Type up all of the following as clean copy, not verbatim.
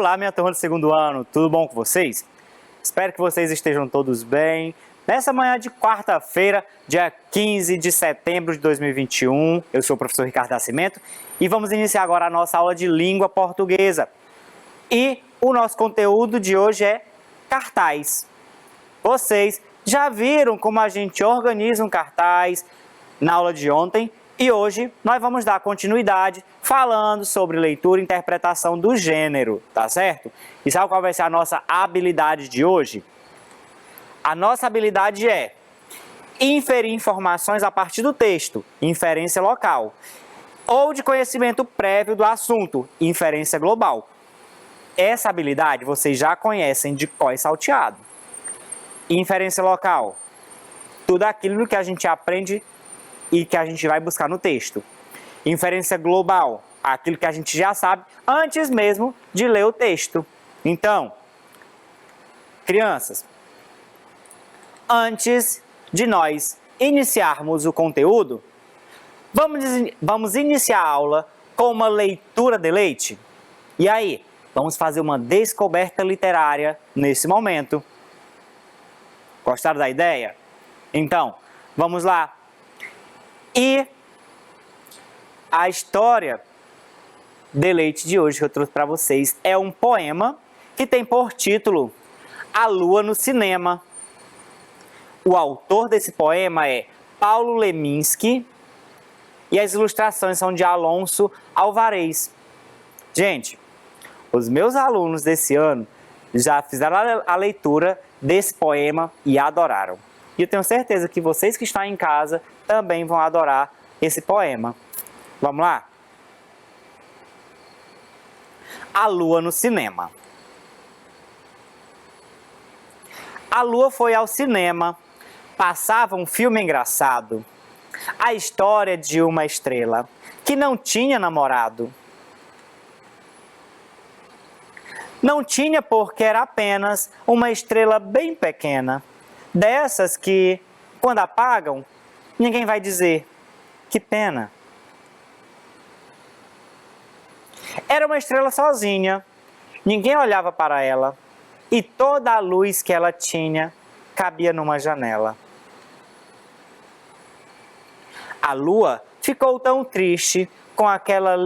Olá, minha turma do segundo ano, tudo bom com vocês? Espero que vocês estejam todos bem. Nessa manhã de quarta-feira, dia 15 de setembro de 2021, eu sou o professor Ricardo Nascimento e vamos iniciar agora a nossa aula de língua portuguesa. E o nosso conteúdo de hoje é cartaz. Vocês já viram como a gente organiza um cartaz na aula de ontem? E hoje nós vamos dar continuidade falando sobre leitura e interpretação do gênero, tá certo? E sabe qual vai ser a nossa habilidade de hoje? A nossa habilidade é inferir informações a partir do texto, inferência local, ou de conhecimento prévio do assunto, inferência global. Essa habilidade vocês já conhecem de cor e salteado. Inferência local, tudo aquilo que a gente aprende e que a gente vai buscar no texto. Inferência global, aquilo que a gente já sabe antes mesmo de ler o texto. Então, crianças, antes de nós iniciarmos o conteúdo, vamos iniciar a aula com uma leitura de leite. E aí, vamos fazer uma descoberta literária nesse momento. Gostaram da ideia? Então, vamos lá. E a história de leite de hoje que eu trouxe para vocês é um poema que tem por título A Lua no Cinema. O autor desse poema é Paulo Leminski e as ilustrações são de Alonso Alvarez. Gente, os meus alunos desse ano já fizeram a leitura desse poema e adoraram. E eu tenho certeza que vocês que estão em casa também vão adorar esse poema. Vamos lá? A Lua no Cinema. A Lua foi ao cinema. Passava um filme engraçado. A história de uma estrela que não tinha namorado. Não tinha porque era apenas uma estrela bem pequena. Dessas que, quando apagam, ninguém vai dizer, que pena. Era uma estrela sozinha, ninguém olhava para ela, e toda a luz que ela tinha cabia numa janela. A lua ficou tão triste com aquela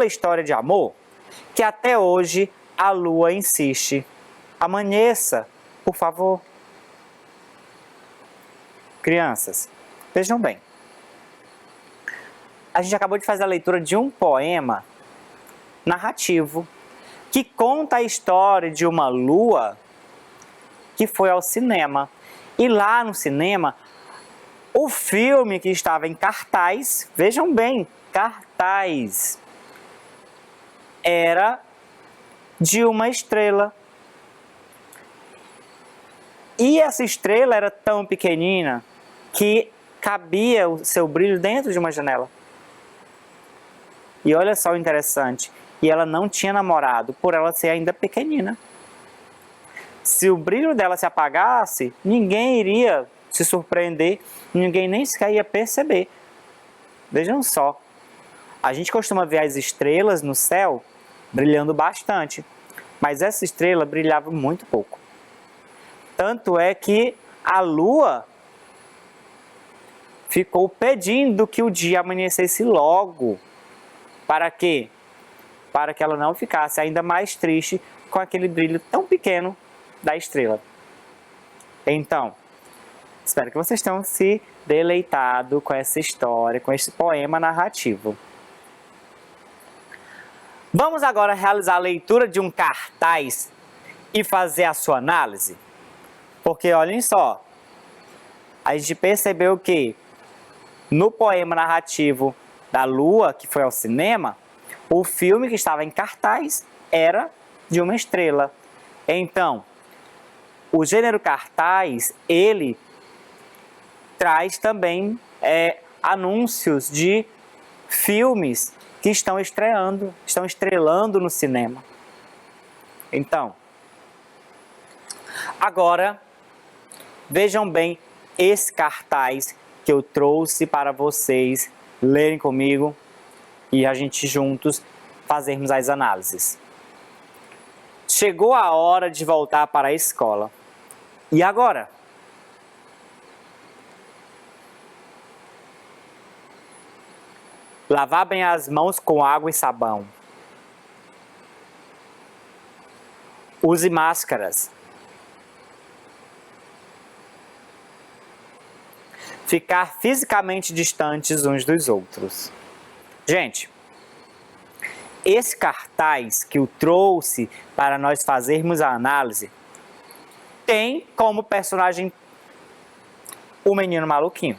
história de amor, que até hoje a lua insiste. Amanheça, por favor. Crianças, vejam bem. A gente acabou de fazer a leitura de um poema narrativo que conta a história de uma lua que foi ao cinema. E lá no cinema, o filme que estava em cartaz, vejam bem, cartaz, era de uma estrela. E essa estrela era tão pequenina que cabia o seu brilho dentro de uma janela. E olha só o interessante, e ela não tinha namorado, por ela ser ainda pequenina. Se o brilho dela se apagasse, ninguém iria se surpreender, ninguém nem sequer ia perceber. Vejam só, a gente costuma ver as estrelas no céu brilhando bastante, mas essa estrela brilhava muito pouco. Tanto é que a lua ficou pedindo que o dia amanhecesse logo. Para quê? Para que ela não ficasse ainda mais triste com aquele brilho tão pequeno da estrela. Então, espero que vocês tenham se deleitado com essa história, com esse poema narrativo. Vamos agora realizar a leitura de um cartaz e fazer a sua análise? Porque olhem só, a gente percebeu que no poema narrativo da Lua, que foi ao cinema, o filme que estava em cartaz era de uma estrela. Então, o gênero cartaz, ele traz também anúncios de filmes que estão estrelando no cinema. Então, agora, vejam bem esse cartaz que eu trouxe para vocês lerem comigo e a gente juntos fazermos as análises. chegou a hora de voltar para a escola. E agora? Lavar bem as mãos com água e sabão. Use máscaras. Ficar fisicamente distantes uns dos outros. Gente, esse cartaz que eu trouxe para nós fazermos a análise tem como personagem o menino maluquinho.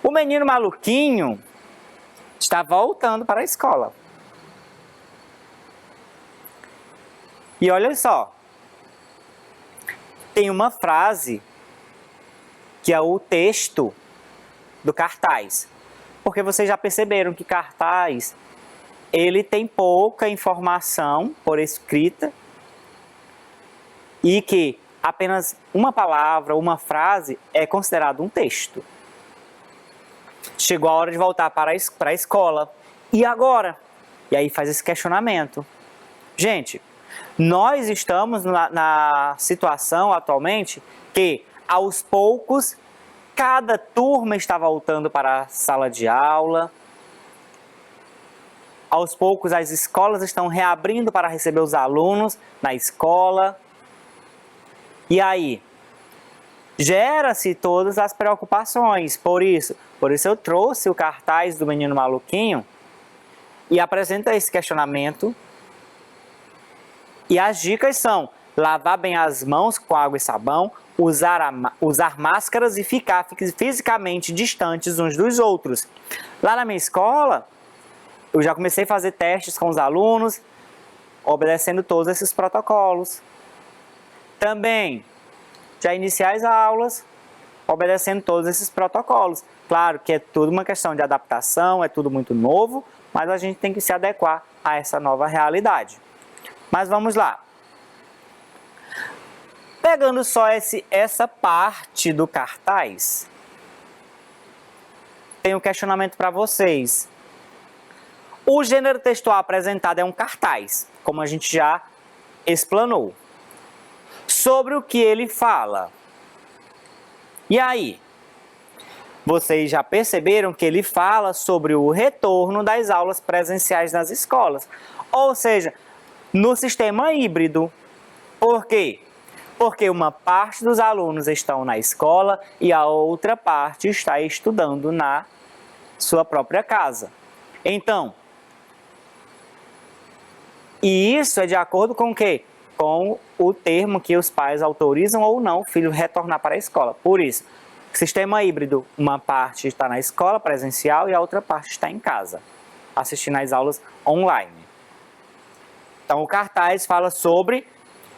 O menino maluquinho está voltando para a escola. E olha só, tem uma frase que é o texto do cartaz. Porque vocês já perceberam que cartaz, ele tem pouca informação por escrita e que apenas uma palavra, uma frase é considerado um texto. Chegou a hora de voltar para a escola. E agora? E aí faz esse questionamento. Gente, nós estamos na situação atualmente que, aos poucos, cada turma está voltando para a sala de aula. Aos poucos, as escolas estão reabrindo para receber os alunos na escola. E aí, gera-se todas as preocupações. Por isso eu trouxe o cartaz do menino maluquinho e apresenta esse questionamento. E as dicas são: lavar bem as mãos com água e sabão, usar máscaras e ficar fisicamente distantes uns dos outros. Lá na minha escola, eu já comecei a fazer testes com os alunos, obedecendo todos esses protocolos. Também, já iniciei as aulas, obedecendo todos esses protocolos. Claro que é tudo uma questão de adaptação, é tudo muito novo, mas a gente tem que se adequar a essa nova realidade. Mas vamos lá. Pegando só essa parte do cartaz, tem um questionamento para vocês. O gênero textual apresentado é um cartaz, como a gente já explanou. Sobre o que ele fala. E aí? Vocês já perceberam que ele fala sobre o retorno das aulas presenciais nas escolas. Ou seja, no sistema híbrido. Por quê? Porque uma parte dos alunos estão na escola e a outra parte está estudando na sua própria casa. Então, e isso é de acordo com o quê? Com o termo que os pais autorizam ou não o filho retornar para a escola. Por isso, sistema híbrido, uma parte está na escola presencial e a outra parte está em casa, assistindo às aulas online. Então, o cartaz fala sobre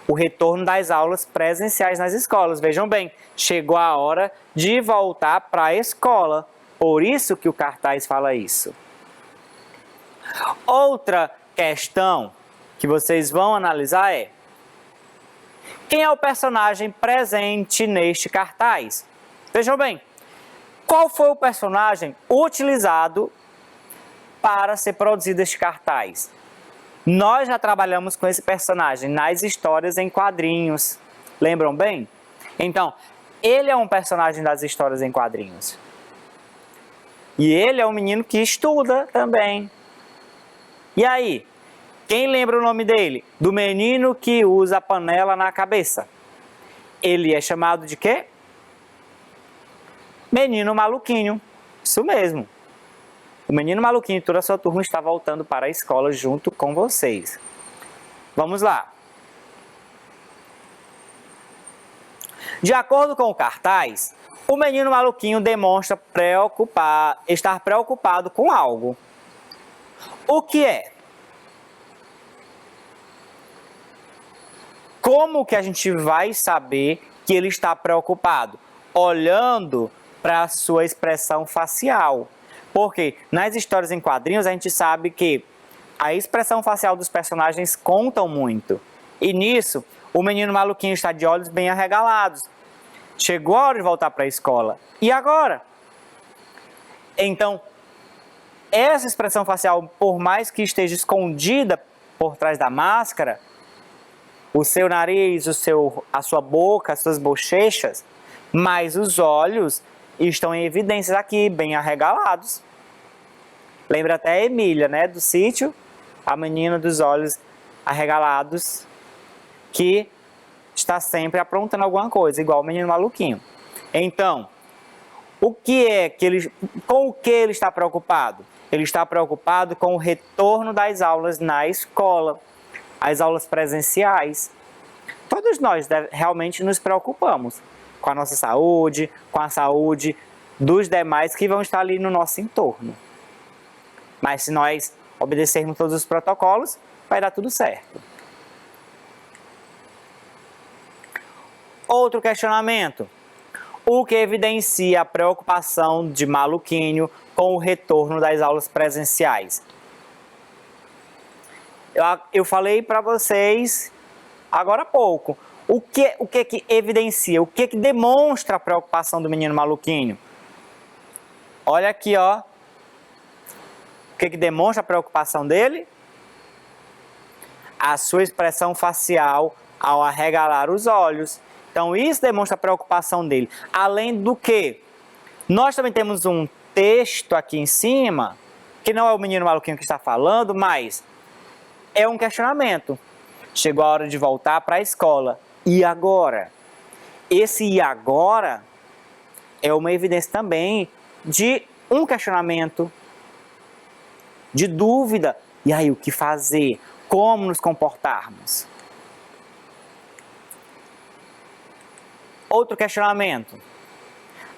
o retorno das aulas presenciais nas escolas. Vejam bem, chegou a hora de voltar para a escola. Por isso que o cartaz fala isso. Outra questão que vocês vão analisar é: quem é o personagem presente neste cartaz? Vejam bem, qual foi o personagem utilizado para ser produzido este cartaz? Nós já trabalhamos com esse personagem nas histórias em quadrinhos. Lembram bem? Então, ele é um personagem das histórias em quadrinhos. E ele é um menino que estuda também. E aí? Quem lembra o nome dele? Do menino que usa a panela na cabeça. Ele é chamado de quê? Menino maluquinho. Isso mesmo. O menino maluquinho e toda a sua turma está voltando para a escola junto com vocês. Vamos lá. De acordo com o cartaz, o menino maluquinho demonstra estar preocupado com algo. O que é? Como que a gente vai saber que ele está preocupado? Olhando para a sua expressão facial. Porque nas histórias em quadrinhos a gente sabe que a expressão facial dos personagens contam muito. E nisso, o menino maluquinho está de olhos bem arregalados. Chegou a hora de voltar para a escola. E agora? Então, essa expressão facial, por mais que esteja escondida por trás da máscara, o seu nariz, a sua boca, as suas bochechas, mas os olhos estão em evidências aqui, bem arregalados. Lembra até a Emília, né, do sítio, a menina dos olhos arregalados, que está sempre aprontando alguma coisa, igual o menino maluquinho. Então, com o que ele está preocupado? Ele está preocupado com o retorno das aulas na escola, as aulas presenciais. Todos nós realmente nos preocupamos com a nossa saúde, com a saúde dos demais que vão estar ali no nosso entorno. Mas se nós obedecermos todos os protocolos, vai dar tudo certo. Outro questionamento. O que evidencia a preocupação de Maluquinho com o retorno das aulas presenciais? Eu falei para vocês agora há pouco. O que evidencia, o que demonstra a preocupação do menino Maluquinho? Olha aqui, ó. O que demonstra a preocupação dele? A sua expressão facial ao arregalar os olhos. Então, isso demonstra a preocupação dele. Além do que, nós também temos um texto aqui em cima, que não é o menino maluquinho que está falando, mas é um questionamento. Chegou a hora de voltar para a escola. E agora? Esse e agora é uma evidência também de um questionamento, de dúvida. E aí, o que fazer? Como nos comportarmos? Outro questionamento.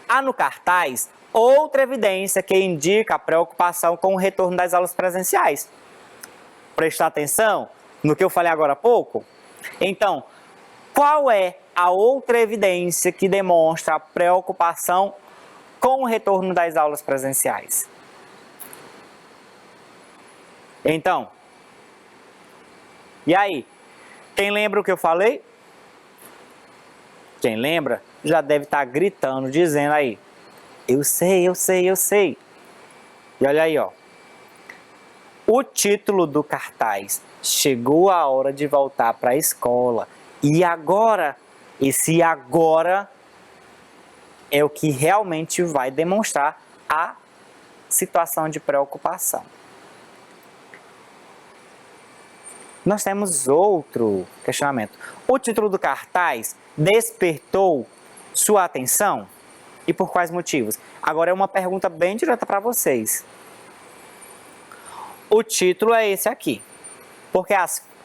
Há no cartaz outra evidência que indica a preocupação com o retorno das aulas presenciais. Prestar atenção no que eu falei agora há pouco? Então, qual é a outra evidência que demonstra a preocupação com o retorno das aulas presenciais? Então, e aí? Quem lembra o que eu falei? Quem lembra já deve estar gritando, dizendo aí: eu sei, eu sei, eu sei. E olha aí, ó. O título do cartaz: chegou a hora de voltar para a escola. E agora? Esse agora é o que realmente vai demonstrar a situação de preocupação. Nós temos outro questionamento. O título do cartaz despertou sua atenção? E por quais motivos? Agora é uma pergunta bem direta para vocês. O título é esse aqui, porque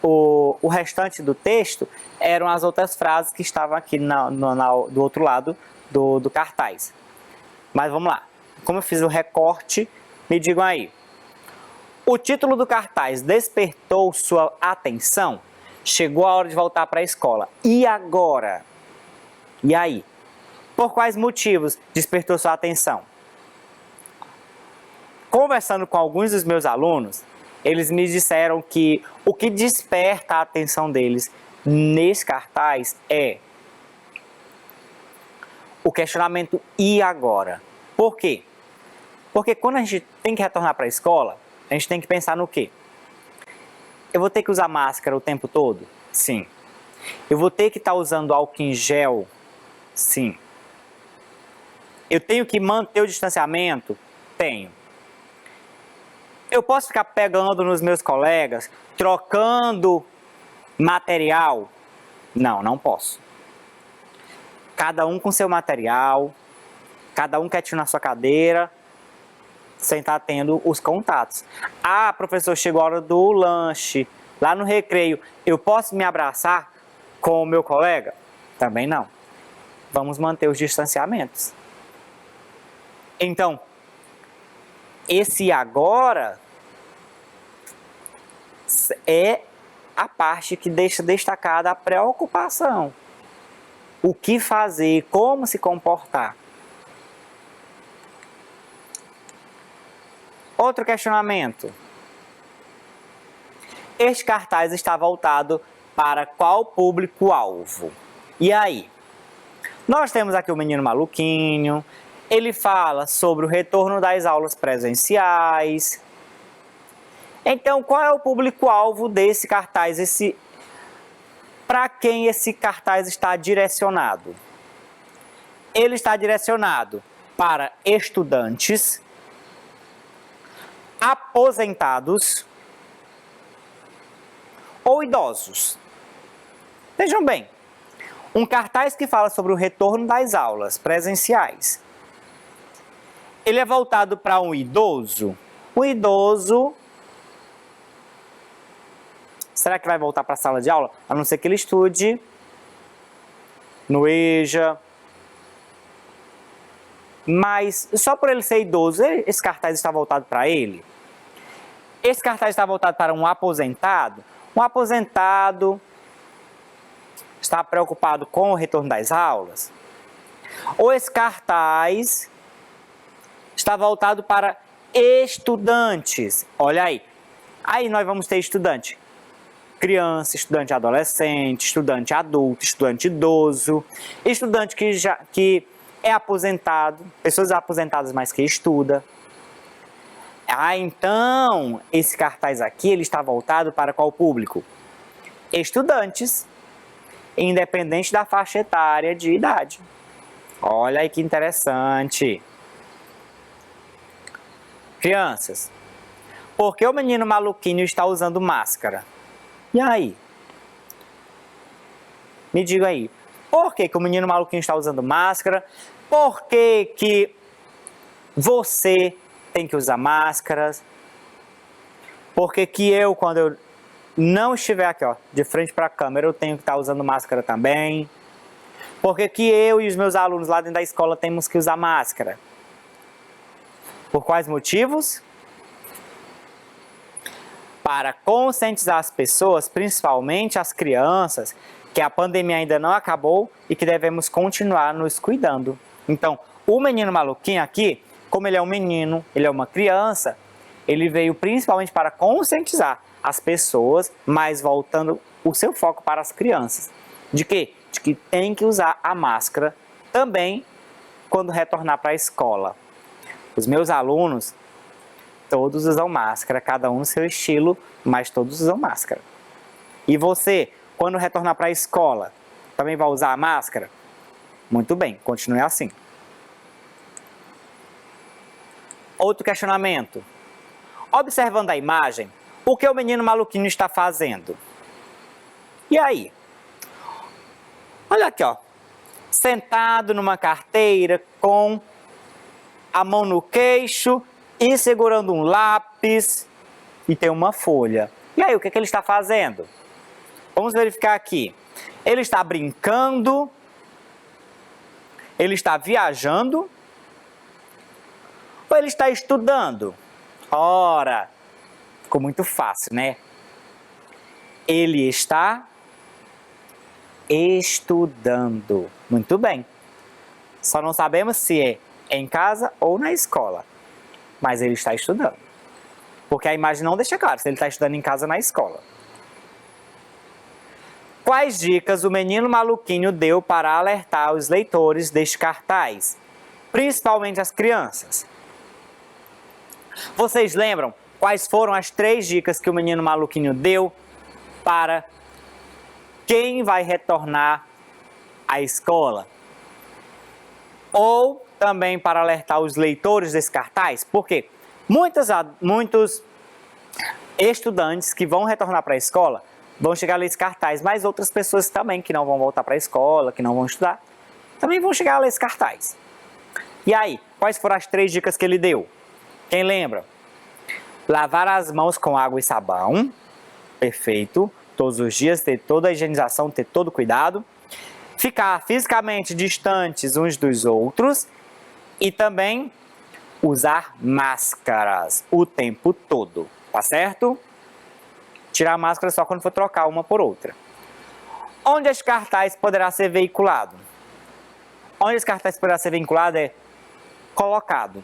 o restante do texto eram as outras frases que estavam aqui do outro lado do cartaz. Mas vamos lá. Como eu fiz o recorte, me digam aí. O título do cartaz despertou sua atenção? Chegou a hora de voltar para a escola. E agora? E aí? Por quais motivos despertou sua atenção? Conversando com alguns dos meus alunos, eles me disseram que o que desperta a atenção deles nesse cartaz é o questionamento e agora? Por quê? Porque quando a gente tem que retornar para a escola, a gente tem que pensar no quê? Eu vou ter que usar máscara o tempo todo? Sim. Eu vou ter que estar usando álcool em gel? Sim. Eu tenho que manter o distanciamento? Tenho. Eu posso ficar pegando nos meus colegas, trocando material? Não, não posso. Cada um com seu material, cada um quietinho na sua cadeira, sem estar tendo os contatos. Ah, professor, chegou a hora do lanche, lá no recreio, eu posso me abraçar com o meu colega? Também não. Vamos manter os distanciamentos. Então, esse agora é a parte que deixa destacada a preocupação. O que fazer, como se comportar. Outro questionamento. Este cartaz está voltado para qual público-alvo? E aí? Nós temos aqui o menino maluquinho, ele fala sobre o retorno das aulas presenciais. Então, qual é o público-alvo desse cartaz? Para quem esse cartaz está direcionado? Ele está direcionado para estudantes, aposentados ou idosos. Vejam bem, um cartaz que fala sobre o retorno das aulas presenciais. Ele é voltado para um idoso? O idoso, será que vai voltar para a sala de aula? A não ser que ele estude no EJA. Mas só por ele ser idoso, esse cartaz está voltado para ele? Esse cartaz está voltado para um aposentado? Um aposentado está preocupado com o retorno das aulas? Ou esse cartaz está voltado para estudantes? Olha aí. Aí nós vamos ter estudante criança, estudante adolescente, estudante adulto, estudante idoso, estudante que é aposentado, pessoas aposentadas, mas que estuda. Então, esse cartaz aqui, ele está voltado para qual público? Estudantes, independente da faixa etária de idade. Olha aí que interessante. Crianças, por que o menino maluquinho está usando máscara? E aí? Me diga aí. Por que o menino maluquinho está usando máscara? Por que você tem que usar máscaras? Por que eu, quando eu não estiver aqui, ó, de frente para a câmera, eu tenho que estar usando máscara também? Por que eu e os meus alunos lá dentro da escola temos que usar máscara? Por quais motivos? Para conscientizar as pessoas, principalmente as crianças, que a pandemia ainda não acabou e que devemos continuar nos cuidando. Então, o menino maluquinho aqui, como ele é um menino, ele é uma criança, ele veio principalmente para conscientizar as pessoas, mas voltando o seu foco para as crianças. De quê? De que tem que usar a máscara também quando retornar para a escola. Os meus alunos, todos usam máscara, cada um no seu estilo, mas todos usam máscara. E você, quando retornar para a escola, também vai usar a máscara? Muito bem, continue assim. Outro questionamento. Observando a imagem, o que o menino maluquinho está fazendo? E aí? Olha aqui, ó. Sentado numa carteira com a mão no queixo e segurando um lápis e tem uma folha. E aí, o que ele está fazendo? Vamos verificar aqui. Ele está brincando, ele está viajando ou ele está estudando? Ora, ficou muito fácil, né? Ele está estudando. Muito bem. Só não sabemos se é em casa ou na escola. Mas ele está estudando. Porque a imagem não deixa claro se ele está estudando em casa ou na escola. Quais dicas o menino maluquinho deu para alertar os leitores deste cartaz? Principalmente as crianças. Vocês lembram quais foram as 3 dicas que o menino maluquinho deu para quem vai retornar à escola? Ou também para alertar os leitores desse cartaz? Porque muitos estudantes que vão retornar para a escola vão chegar a ler esse cartaz, mas outras pessoas também que não vão voltar para a escola, que não vão estudar, também vão chegar a ler esse cartaz. E aí, quais foram as 3 dicas que ele deu? Quem lembra? Lavar as mãos com água e sabão, perfeito, todos os dias, ter toda a higienização, ter todo o cuidado. Ficar fisicamente distantes uns dos outros e também usar máscaras o tempo todo, tá certo? Tirar a máscara só quando for trocar uma por outra. Onde esse cartaz poderá ser veiculado? Onde esse cartaz poderá ser vinculado é colocado.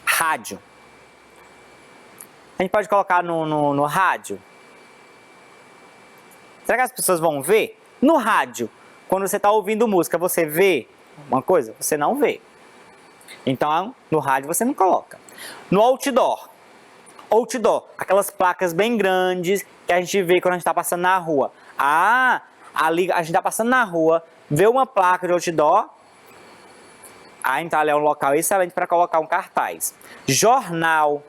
Rádio. A gente pode colocar no rádio. Será que as pessoas vão ver? No rádio, quando você está ouvindo música, você vê uma coisa? Você não vê. Então, no rádio você não coloca. No outdoor. Outdoor, aquelas placas bem grandes que a gente vê quando a gente está passando na rua. Ah, ali a gente tá passando na rua, vê uma placa de outdoor. Ah, então ali é um local excelente para colocar um cartaz. Jornal.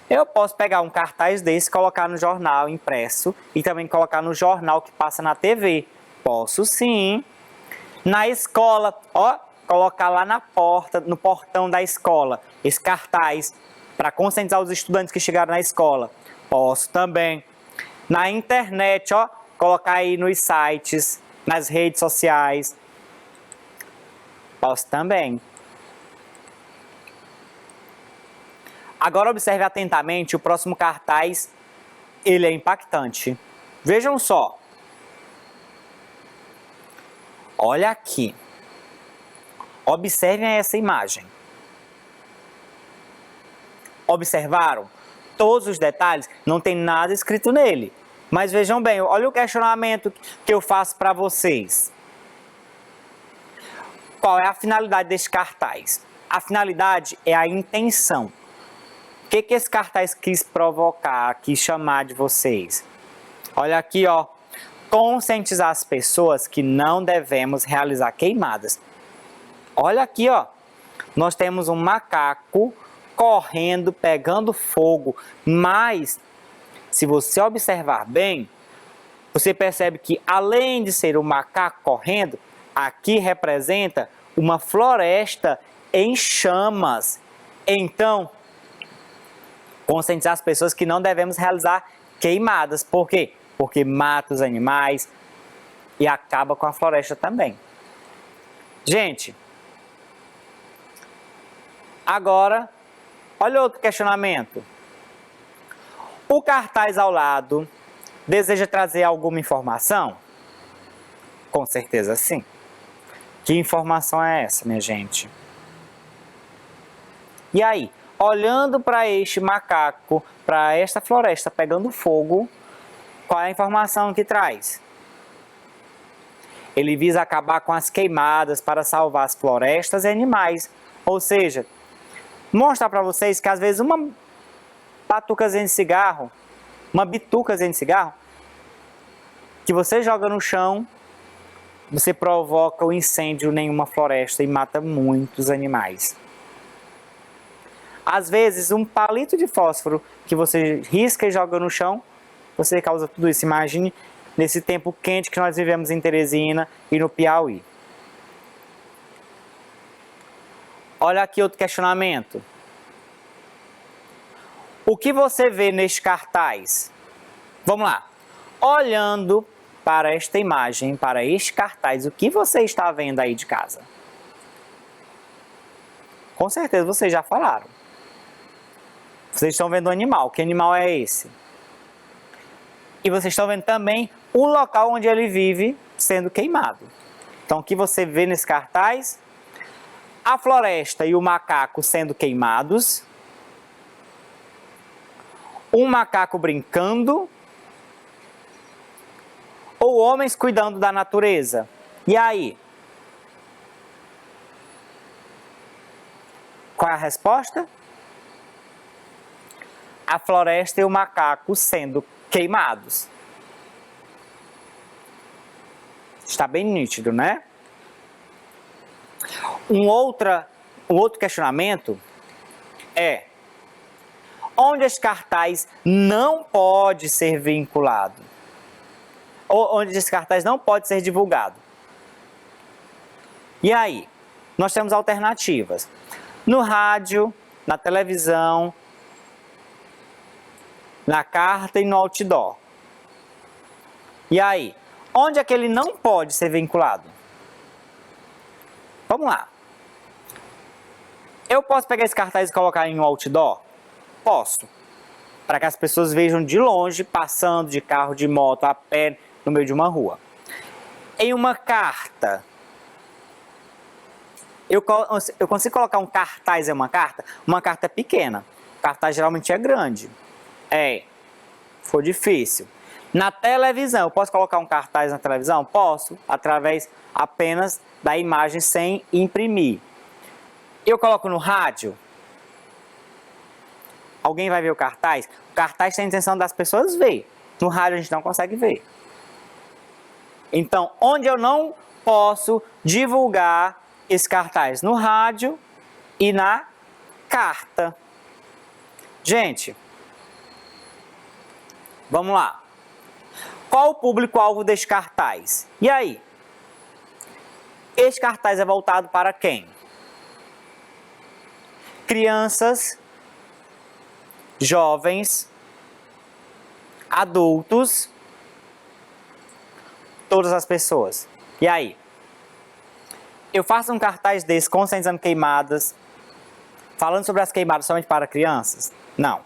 Eu posso pegar um cartaz desse, colocar no jornal impresso e também colocar no jornal que passa na TV. Posso sim. Na escola, ó, colocar lá na porta, no portão da escola, esse cartaz para conscientizar os estudantes que chegaram na escola. Posso também. Na internet, ó, colocar aí nos sites, nas redes sociais. Posso também. Agora observe atentamente o próximo cartaz, ele é impactante. Vejam só. Olha aqui. Observem essa imagem. Observaram? Todos os detalhes, não tem nada escrito nele. Mas vejam bem, olha o questionamento que eu faço para vocês. Qual é a finalidade desse cartaz? A finalidade é a intenção. O que esse cartaz quis provocar, quis chamar de vocês? Olha aqui, ó. Conscientizar as pessoas que não devemos realizar queimadas. Olha aqui, ó. Nós temos um macaco correndo, pegando fogo. Mas, se você observar bem, você percebe que além de ser um macaco correndo, aqui representa uma floresta em chamas. Então, conscientizar as pessoas que não devemos realizar queimadas. Por quê? Porque mata os animais e acaba com a floresta também. Gente, agora, olha outro questionamento. O cartaz ao lado deseja trazer alguma informação? Com certeza sim. Que informação é essa, minha gente? E aí? Olhando para este macaco, para esta floresta pegando fogo, qual é a informação que traz? Ele visa acabar com as queimadas para salvar as florestas e animais. Ou seja, mostrar para vocês que às vezes uma bitucazinha de cigarro, que você joga no chão, você provoca o incêndio em uma floresta e mata muitos animais. Às vezes, um palito de fósforo que você risca e joga no chão, você causa tudo isso. Imagine nesse tempo quente que nós vivemos em Teresina e no Piauí. Olha aqui outro questionamento. O que você vê neste cartaz? Vamos lá. Olhando para esta imagem, para este cartaz, o que você está vendo aí de casa? Com certeza vocês já falaram. Vocês estão vendo um animal. Que animal é esse? E vocês estão vendo também o local onde ele vive sendo queimado. Então, o que você vê nesse cartaz? A floresta e o macaco sendo queimados. Um macaco brincando. Ou homens cuidando da natureza. E aí? Qual é a resposta? A floresta e o macaco sendo queimados. Está bem nítido, né? Um outro questionamento é: onde esse cartaz não pode ser vinculado? Ou onde esse cartaz não pode ser divulgado? E aí? Nós temos alternativas. No rádio, na televisão, na carta e no outdoor. E aí? Onde é que ele não pode ser vinculado? Vamos lá. Eu posso pegar esse cartaz e colocar em um outdoor? Posso. Para que as pessoas vejam de longe, passando de carro, de moto, a pé, no meio de uma rua. Em uma carta, eu consigo colocar um cartaz em uma carta? Uma carta é pequena. O cartaz geralmente é grande. Foi difícil. Na televisão, eu posso colocar um cartaz na televisão? Posso, através apenas da imagem sem imprimir. Eu coloco no rádio? Alguém vai ver o cartaz? O cartaz tem a intenção das pessoas ver. No rádio a gente não consegue ver. Então, onde eu não posso divulgar esse cartaz? No rádio e na carta. Gente, vamos lá. Qual o público-alvo deste cartaz? E aí? Este cartaz é voltado para quem? Crianças, jovens, adultos, todas as pessoas. E aí? Eu faço um cartaz desse conscientizando queimadas, falando sobre as queimadas somente para crianças? Não.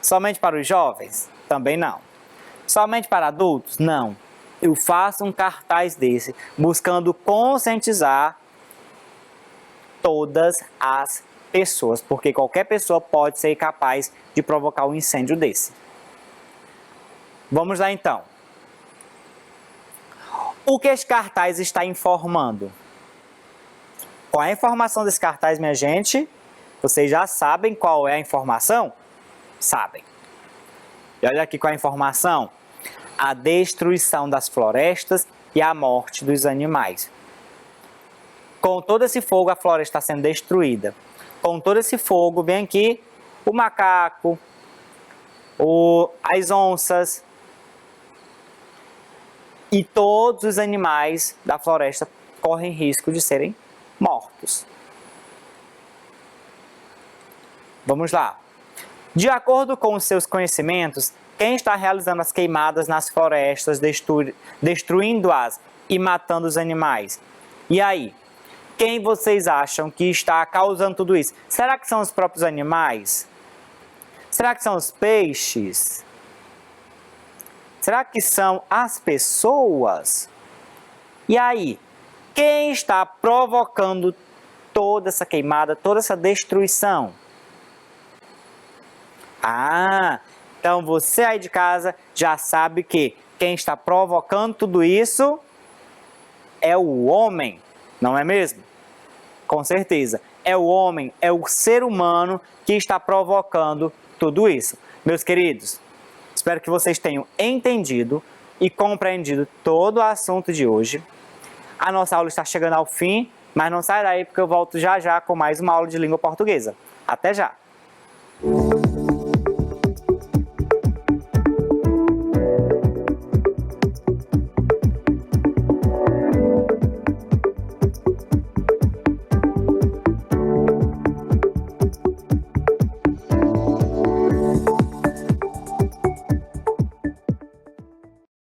Somente para os jovens? Também não. Somente para adultos? Não. Eu faço um cartaz desse buscando conscientizar todas as pessoas, porque qualquer pessoa pode ser capaz de provocar um incêndio desse. Vamos lá então. O que esse cartaz está informando? Qual é a informação desse cartaz, minha gente? Vocês já sabem qual é a informação? Sabem. E olha aqui qual é a informação. A destruição das florestas e a morte dos animais. Com todo esse fogo, a floresta está sendo destruída. Com todo esse fogo, vem aqui o macaco, as onças e todos os animais da floresta correm risco de serem mortos. Vamos lá. De acordo com os seus conhecimentos, quem está realizando as queimadas nas florestas, destruindo-as e matando os animais? E aí? Quem vocês acham que está causando tudo isso? Será que são os próprios animais? Será que são os peixes? Será que são as pessoas? E aí? Quem está provocando toda essa queimada, toda essa destruição? Então você aí de casa já sabe que quem está provocando tudo isso é o homem, não é mesmo? Com certeza, é o homem, é o ser humano que está provocando tudo isso. Meus queridos, espero que vocês tenham entendido e compreendido todo o assunto de hoje. A nossa aula está chegando ao fim, mas não sai daí porque eu volto já já com mais uma aula de língua portuguesa. Até já!